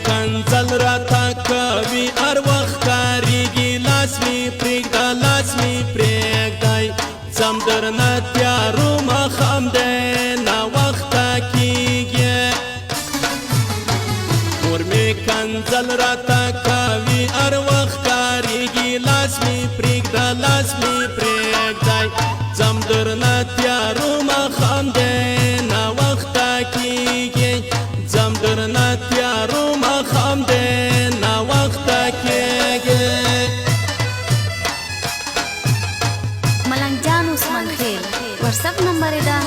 کنځل راته کوي هر وخت کاریږي لاس مې پرېږده لاس مې پرېږدی ځم درنه تیارو ماښام دی ناوخته کېږي مور مې کنځل راته کوي هر وخت کاریږي لاس مې پرېږده لاس مې پرېږدی ځم درنه تیارو ماښام دی ناوخته کېږي ځم درنه تیارو ماښام دی ناوخته کېږي ملنګ جان عثمان خیل WhatsApp نمبر دا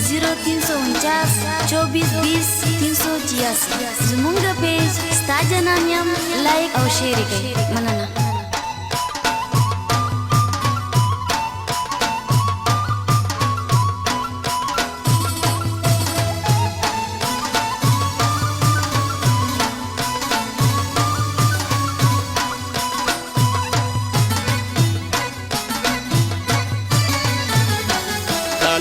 0349 24 20 386 زمونږ د پیج ستا جنان یم لایک او شیر کړئ مننه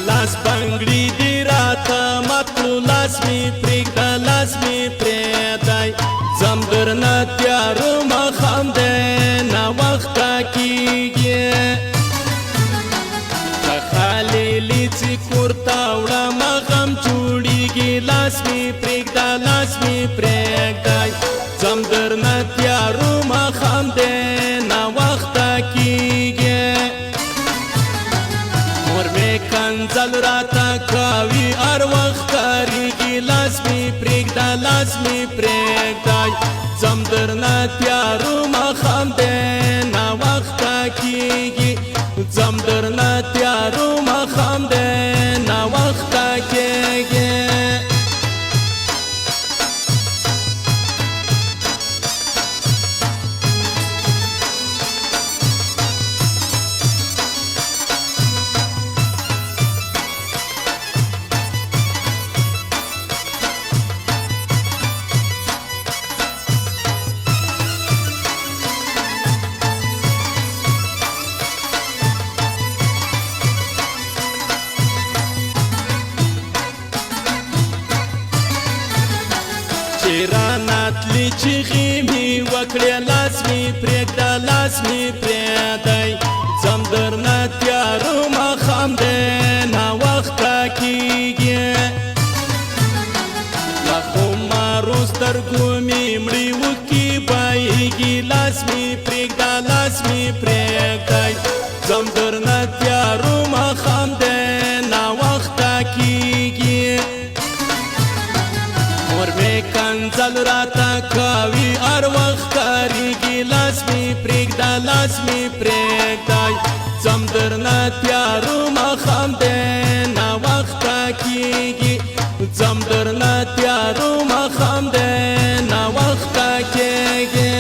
لاس بنګړي دی راته مات کړو لاس مې پرېږده لاس مې پرېږدی ځم درنه تیارو ماښام دی ناوخته کېږي که خالي لیڅي کور ته وړه ماښام جوړېږي لاس مې پرېږده لاس مې پرېږدی ځم درنه تیارو ماښام دی ناوخته کېږي مور مې کنځل راته کوي هر وخت کاریږي لاس مې پرېږده لاس مې پرېږدی ځم درنه تیارو ماښام دی ناوخته کېږي ځم درنه تیارو ماښام دی ناوخته کېږي چې رانتلې چیغې مې وکړې لاس مې پرېږده لاس مې پرېږدی ځم درنه تیارو ماښام دی ناوخته کېږي له خمارو سترګو مې مړې اوښکې بهیږي لاس مې پرېږده لاس مې پرېږدی ځم درنه تیارو ماښام دی ناوخته کېږي مور مې کنځل راته کوي هر وخت کاریږي لاس مې پرېږده لاس مې پرېږدی ځم درنه تیارو ماښام دی ناوخته کېږي ځم درنه تیارو ماښام دی ناوخته کېږي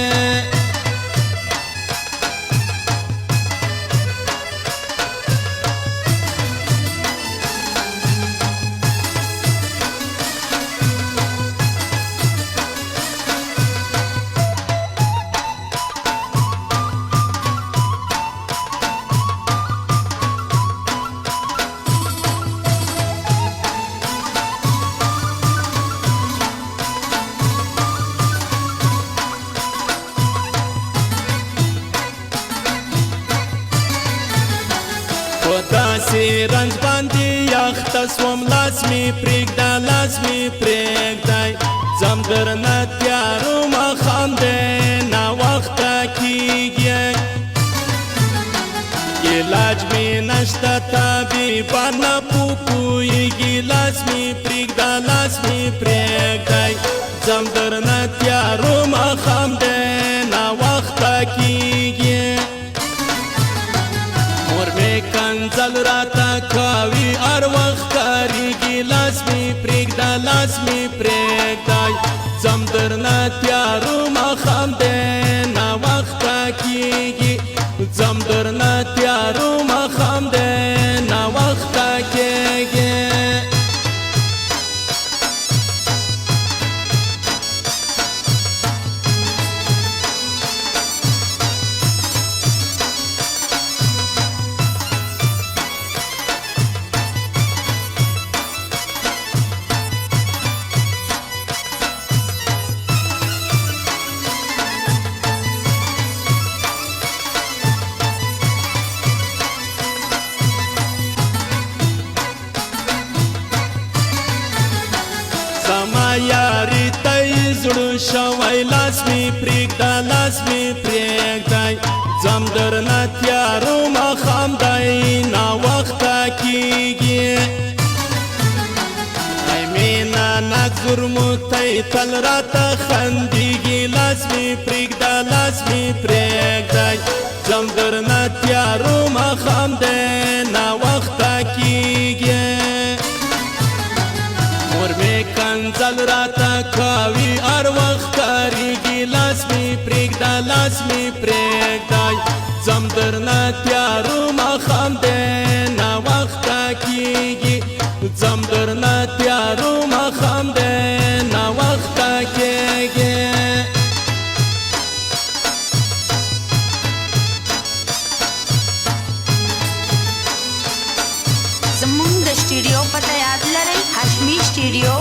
په داسې رنځ باندې یخته سوم لاس مې پرېږده لاس مې پرېږدی ځم درنه تیارو ماښام دی ناوخته کېږي علاج مې نشته طبیبان نه پوهېږي لاس مې پرېږده لاس مې پرېږدی ځم درنه تیارو ماښام دی ناوخته کېږي مور مې کنځل راته کوي هر وخت کاریږي لاس مې پرېږده لاس مې پرېږدی ځم درنه تیارو ماښام دی ناوخته کېږي ځم درنه تیارو ماښام دی ناوخته کېږي جوړ شوی لاس می پرېږده لاس می پرېږدی ځم درنه تیارو ماښام دی ناوخته کېږي ای مینه ناک زرموتی تل راته خندېږي لاس می پرېږده لاس می پرېږدی ځم درنه تیارو ماښام دی ناوخته کېږي مور می کنځل راته کوي هر وخت کارېږي لاس می پرېږده لاس می پرېږدی ځم درنه تیارو ماښام دی ناوخته کېږي ځم درنه تیارو ماښام دی ناوخته کېږي زمونږ د سټوډیو پته یاد لرئ؟ هاشمي سټوډیو